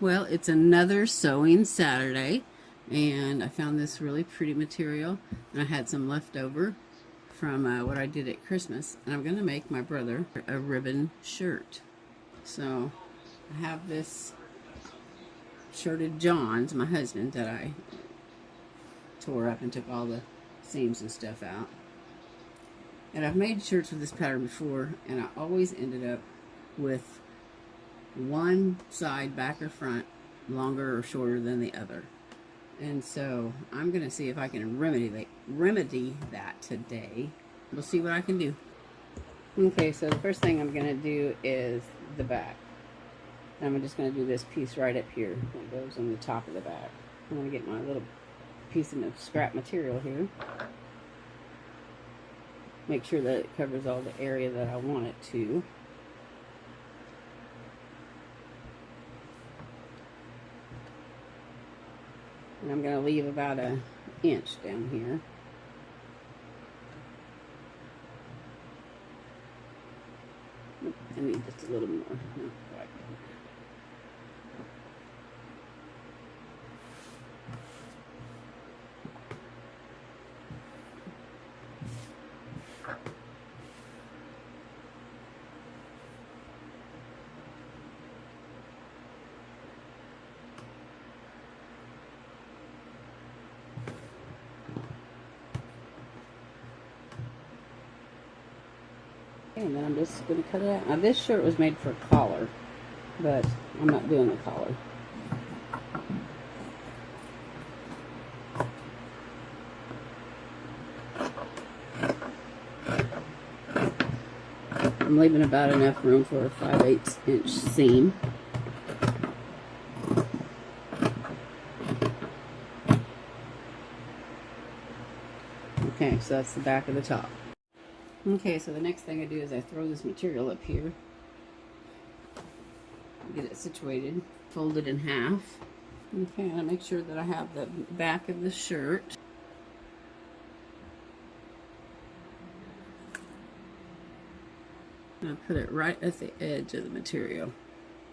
Well, it's another sewing Saturday, and I found this really pretty material, and I had some left over from what I did at Christmas, and I'm going to make my brother a ribbon shirt. So I have this shirt of John's, my husband, that I tore up and took all the seams and stuff out. And I've made shirts with this pattern before, and I always ended up with one side, back or front, longer or shorter than the other. And so I'm going to see if I can remedy that today. We'll see what I can do. Okay, so the first thing I'm going to do is the back. I'm just going to do this piece right up here that goes on the top of the back. I'm going to get my little piece of scrap material here. Make sure that it covers all the area that I want it to. And I'm going to leave about an inch down here. I need just a little more. Not quite. And then I'm just going to cut it out. Now this shirt was made for a collar, but I'm not doing the collar. I'm leaving about enough room for a 5/8 inch seam. Okay, so that's the back of the top. Okay, so the next thing I do is I throw this material up here, get it situated, fold it in half. Okay, and I make sure that I have the back of the shirt. And I put it right at the edge of the material,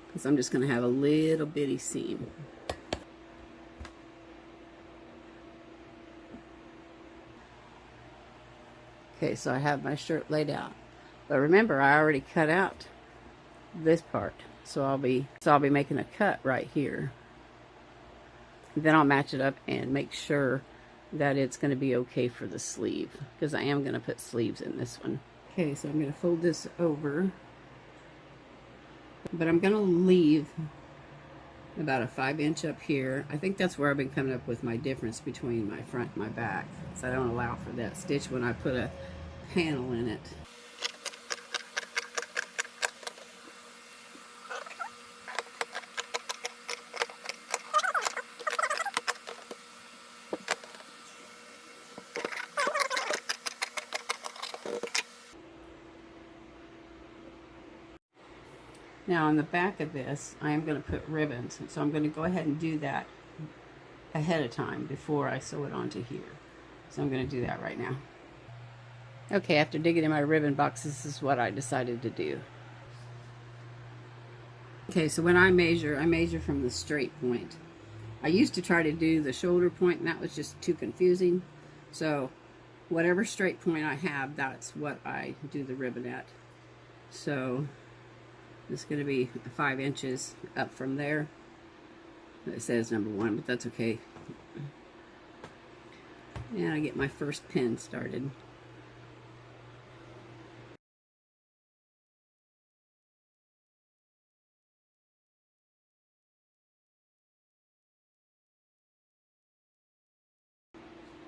because I'm just going to have a little bitty seam. Okay, so I have my shirt laid out. But remember, I already cut out this part. So I'll be making a cut right here. Then I'll match it up and make sure that it's going to be okay for the sleeve, because I am going to put sleeves in this one. Okay, so I'm going to fold this over. But I'm going to leave about a 5" up here. I think that's where I've been coming up with my difference between my front and my back. So I don't allow for that stitch when I put a panel in it. Now on the back of this, I am going to put ribbons, so I'm going to go ahead and do that ahead of time before I sew it onto here. So I'm going to do that right now. Okay, after digging in my ribbon box, this is what I decided to do. Okay, so when I measure from the straight point. I used to try to do the shoulder point, and that was just too confusing. So whatever straight point I have, that's what I do the ribbon at. So it's going to be 5 inches up from there. It says number 1, but that's okay. And I get my first pin started.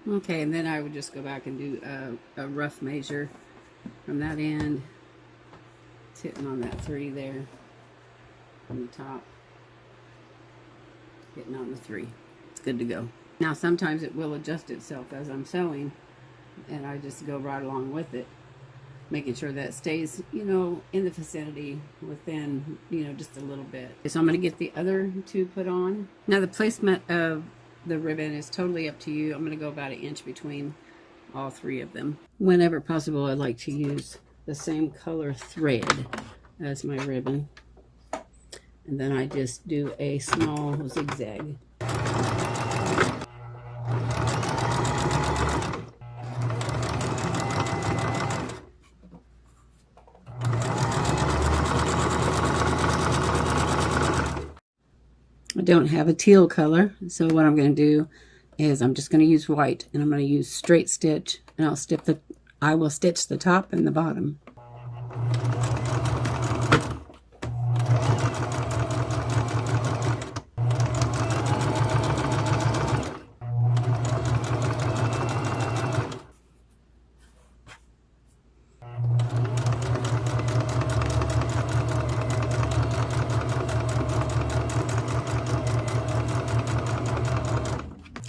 Okay, and then I would just go back and do a rough measure from that end. It's hitting on that 3 there on the top. Hitting on the 3. It's good to go. Now sometimes it will adjust itself as I'm sewing, and I just go right along with it, making sure that it stays, you know, in the vicinity within, you know, just a little bit. So I'm going to get the other 2 put on. Now the placement of the ribbon is totally up to you. I'm going to go about 1 inch between all 3 of them. Whenever possible, I like to use the same color thread as my ribbon. and then I just do a small zigzag. I don't have a teal color, so what I'm going to do is I'm just going to use white, and I'm going to use straight stitch, and I will stitch the top and the bottom.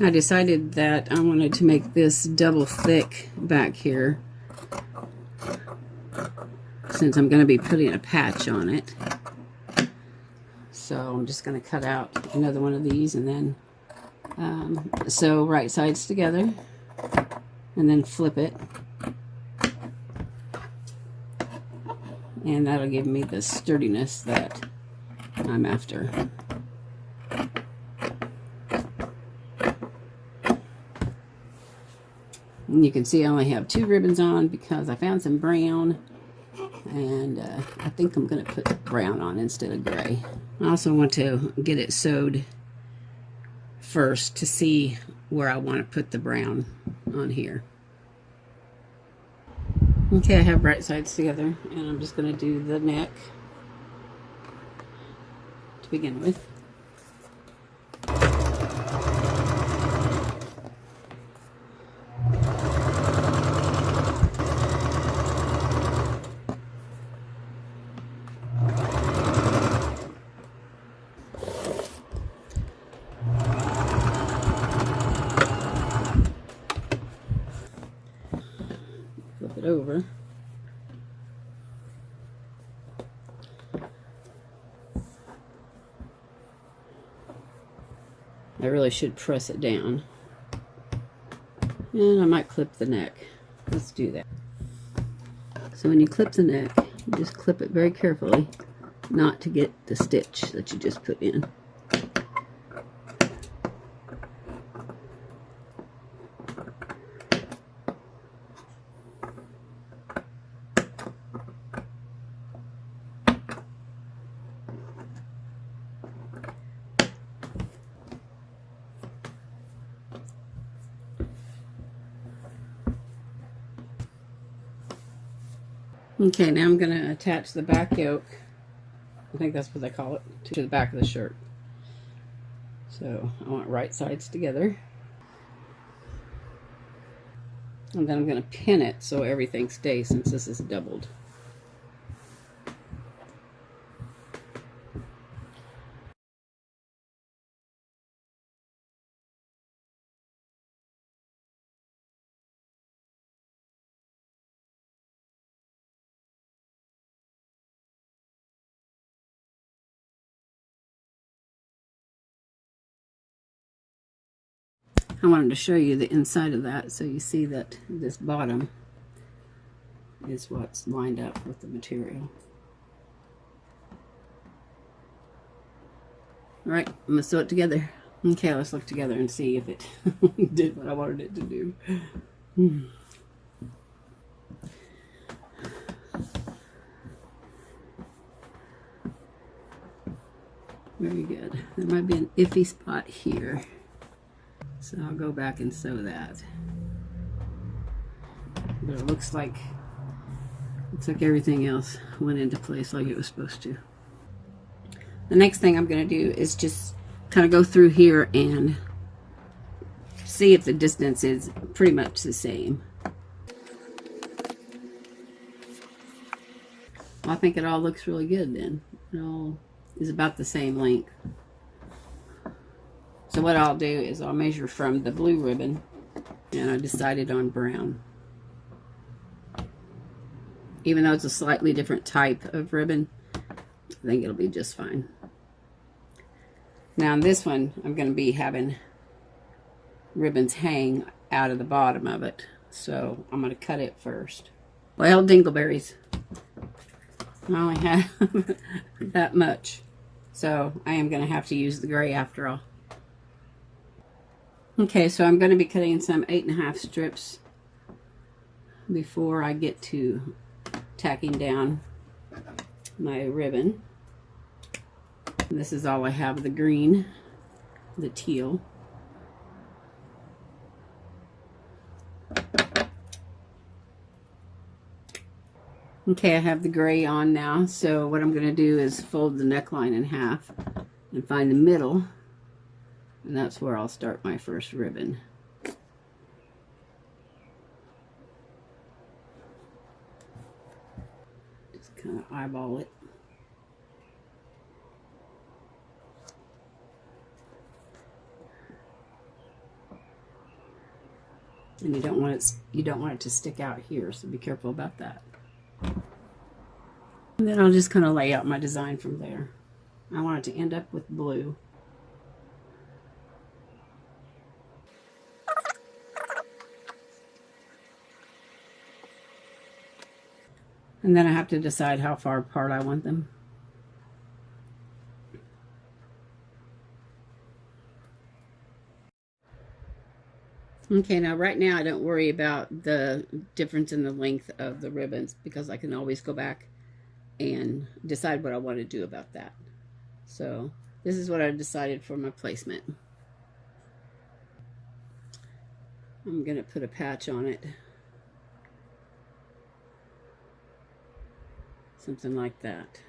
I decided that I wanted to make this double thick back here, since I'm going to be putting a patch on it. So I'm just going to cut out another one of these, and then sew right sides together and then flip it, and that'll give me the sturdiness that I'm after. And you can see I only have 2 ribbons on because I found some brown, and I think I'm going to put brown on instead of gray. I also want to get it sewed first to see where I want to put the brown on here. Okay, I have right sides together, and I'm just going to do the neck to begin with. Flip it over. I really should press it down. And I might clip the neck. Let's do that. So when you clip the neck, you just clip it very carefully, not to get the stitch that you just put in. Okay, now I'm going to attach the back yoke, I think that's what they call it, to the back of the shirt. So I want right sides together. And then I'm going to pin it so everything stays, since this is doubled. I wanted to show you the inside of that, so you see that this bottom is what's lined up with the material. Alright, I'm going to sew it together. Okay, let's look together and see if it did what I wanted it to do. Very good. There might be an iffy spot here, so I'll go back and sew that. But it looks like everything else went into place like it was supposed to. The next thing I'm going to do is just kind of go through here and see if the distance is pretty much the same. Well, I think it all looks really good then. It all is about the same length. So what I'll do is I'll measure from the blue ribbon, and I decided on brown. Even though it's a slightly different type of ribbon, I think it'll be just fine. Now on this one, I'm going to be having ribbons hang out of the bottom of it, so I'm going to cut it first. Well, dingleberries, I only have that much, So I am going to have to use the gray after all. Okay, so I'm going to be cutting some 8.5 strips before I get to tacking down my ribbon. This is all I have, the green, the teal. Okay, I have the gray on now, so what I'm going to do is fold the neckline in half and find the middle, and that's where I'll start my first ribbon. Just kind of eyeball it. And you don't want it to stick out here, so be careful about that. And then I'll just kind of lay out my design from there. I want it to end up with blue. And then I have to decide how far apart I want them. Okay, now right now I don't worry about the difference in the length of the ribbons because I can always go back and decide what I want to do about that. So this is what I decided for my placement. I'm going to put a patch on it. Something like that.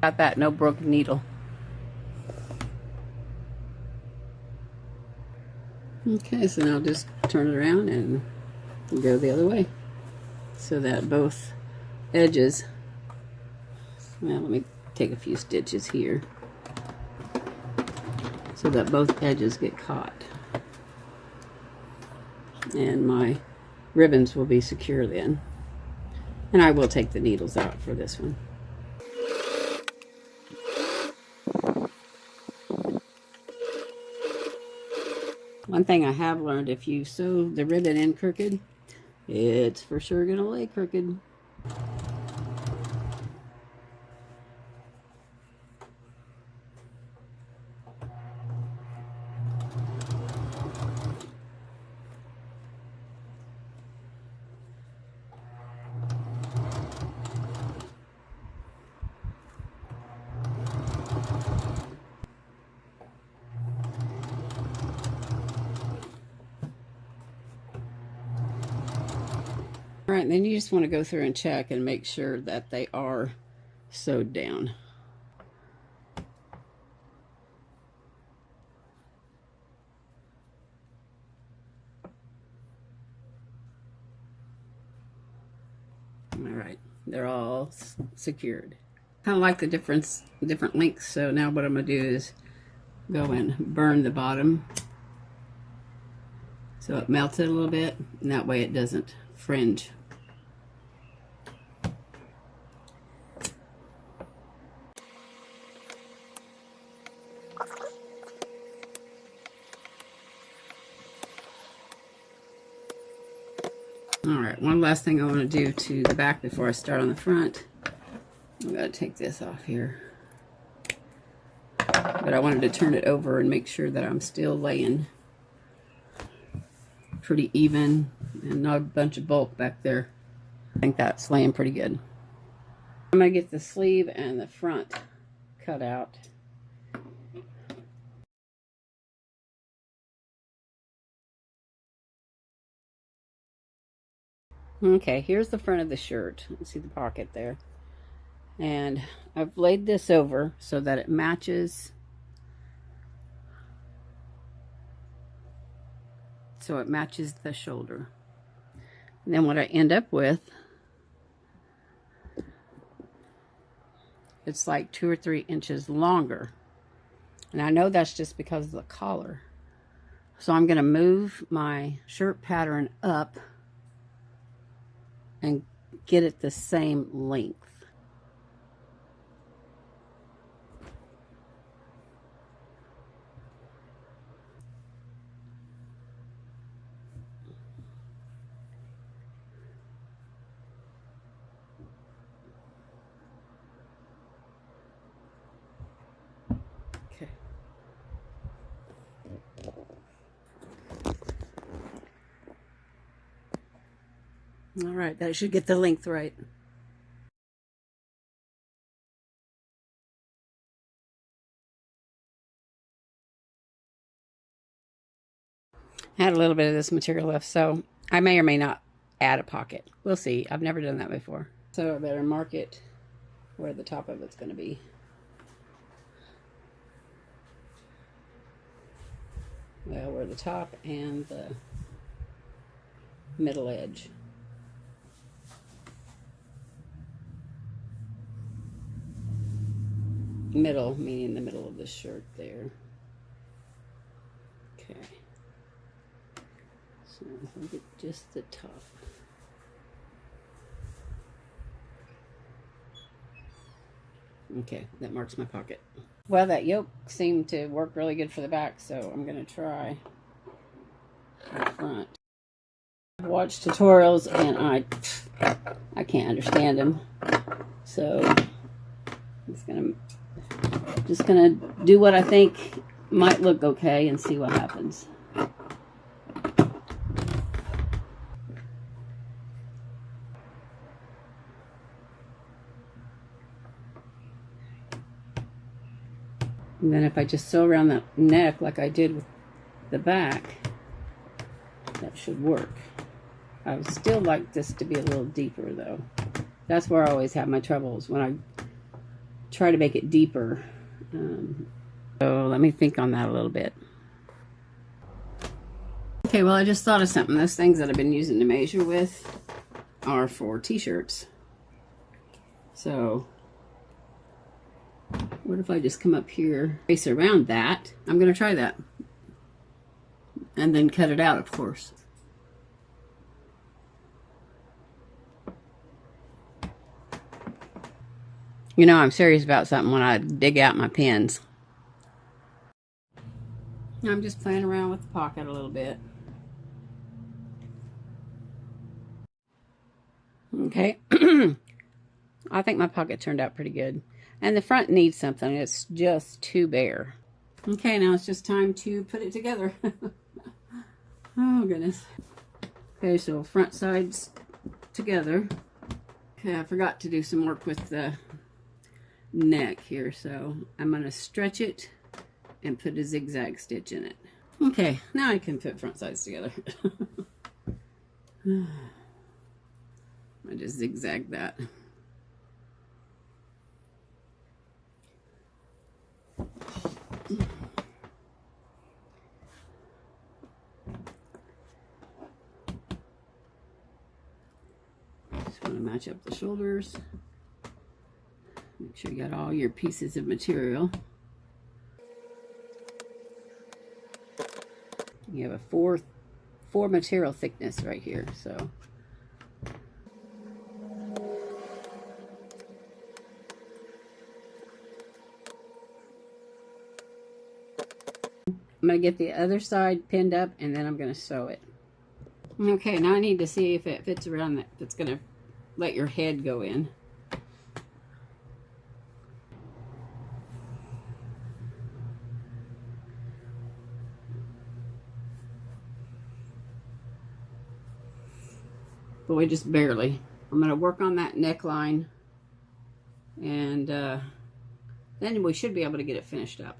Got that, no broken needle. Okay, so now I'll just turn it around and go the other way so that both edges, well, let me take a few stitches here so that both edges get caught. And my ribbons will be secure then. And I will take the needles out for this one. One thing I have learned, if you sew the ribbon in crooked, it's for sure going to lay crooked. All right, then you just want to go through and check and make sure that they are sewed down. All right, they're all secured. Kind of like the different lengths, so now what I'm going to do is go and burn the bottom so it melts it a little bit, and that way it doesn't fringe. Alright, one last thing I want to do to the back before I start on the front. I'm going to take this off here. But I wanted to turn it over and make sure that I'm still laying pretty even and not a bunch of bulk back there. I think that's laying pretty good. I'm going to get the sleeve and the front cut out. Okay, here's the front of the shirt. You see the pocket there. And I've laid this over so that it matches. So it matches the shoulder. And then what I end up with, it's like 2 or 3 inches longer. And I know that's just because of the collar. So I'm going to move my shirt pattern up and get it the same length. Okay. All right, that should get the length right. I had a little bit of this material left, so I may or may not add a pocket. We'll see. I've never done that before. So I better mark it where the top of it's going to be. Well, where the top and the middle edge. Middle, meaning the middle of the shirt there. Okay. So I'll get just the top. Okay, that marks my pocket. Well, that yoke seemed to work really good for the back, so I'm going to try the front. I've watched tutorials and I can't understand them, so I'm just gonna do what I think might look okay and see what happens. And then if I just sew around the neck like I did with the back, that should work. I would still like this to be a little deeper though. That's where I always have my troubles, when I try to make it deeper. So let me think on that a little bit. Okay, well I just thought of something. Those things that I've been using to measure with are for t-shirts. So what if I just come up here, trace around that? I'm going to try that. And then cut it out, of course. You know, I'm serious about something when I dig out my pins. I'm just playing around with the pocket a little bit. Okay. I think my pocket turned out pretty good. And the front needs something. It's just too bare. Okay, now it's just time to put it together. Oh, goodness. Okay, so front sides together. Okay, I forgot to do some work with the neck here, so I'm going to stretch it and put a zigzag stitch in it. Okay, now I can put front sides together. I just zigzag that. Just want to match up the shoulders. Make sure you got all your pieces of material. You have a four material thickness right here, so I'm going to get the other side pinned up and then I'm going to sew it. Okay, now I need to see if it fits around that. If it's going to let your head go in. but we just barely. I'm going to work on that neckline, and then we should be able to get it finished up.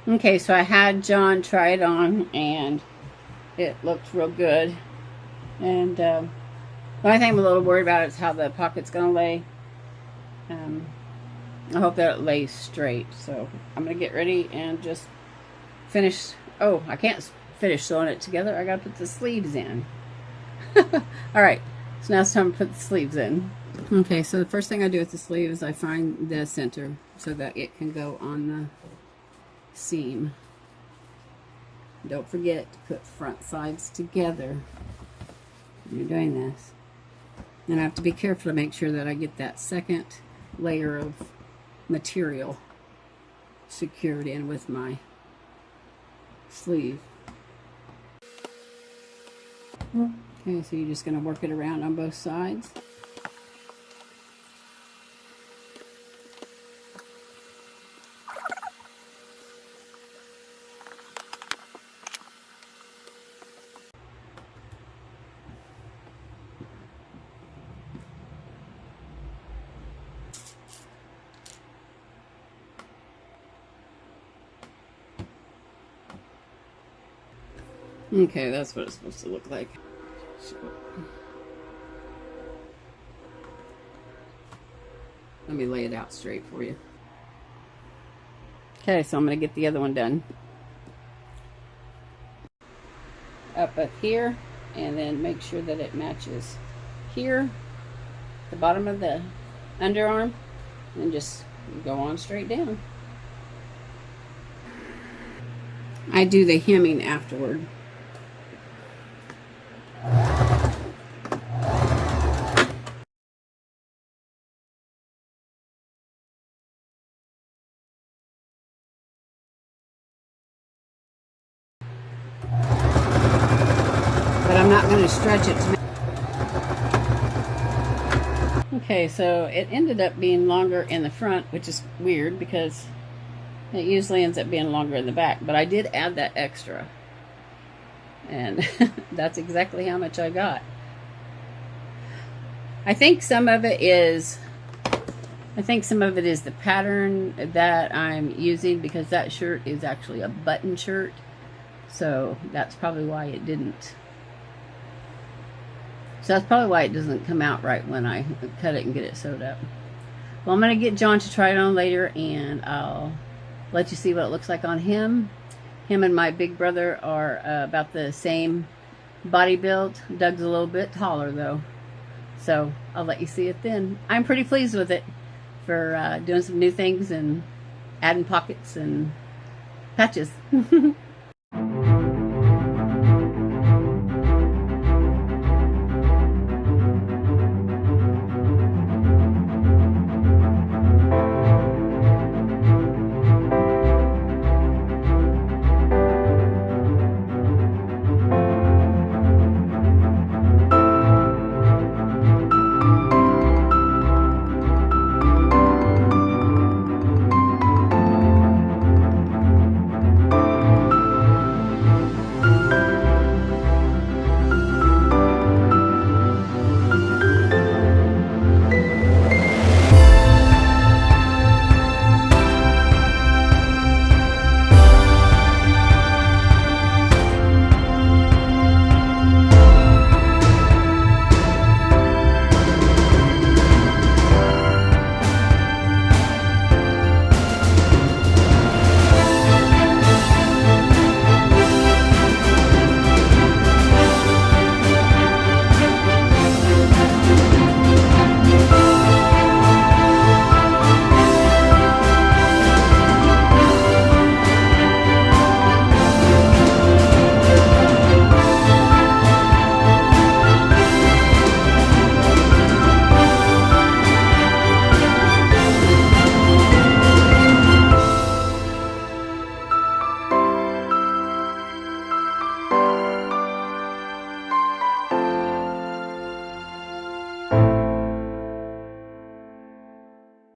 Okay, so I had John try it on, and it looked real good. And the only thing I'm a little worried about is how the pocket's going to lay. I hope that it lays straight. So I'm going to get ready and just finish. Oh, I can't finish sewing it together. I got to put the sleeves in. Alright, so now it's time to put the sleeves in. Okay, so the first thing I do with the sleeve is I find the center so that it can go on the seam. Don't forget to put front sides together when you're doing this. And I have to be careful to make sure that I get that second layer of material secured in with my sleeve. Okay, so you're just going to work it around on both sides. Okay, that's what it's supposed to look like. So, let me lay it out straight for you. Okay, so I'm going to get the other one done. Up here, and then make sure that it matches here, the bottom of the underarm, and just go on straight down. I do the hemming afterward. But I'm not going to stretch it to make... Okay, so it ended up being longer in the front, which is weird because it usually ends up being longer in the back, but I did add that extra, and that's exactly how much I got. I think some of it is the pattern that I'm using, because that shirt is actually a button shirt, so that's probably why it didn't. So that's probably why it doesn't come out right when I cut it and get it sewed up. Well, I'm going to get John to try it on later, and I'll let you see what it looks like on him. Him and my big brother are about the same body build. Doug's a little bit taller, though. So I'll let you see it then. I'm pretty pleased with it for doing some new things and adding pockets and patches.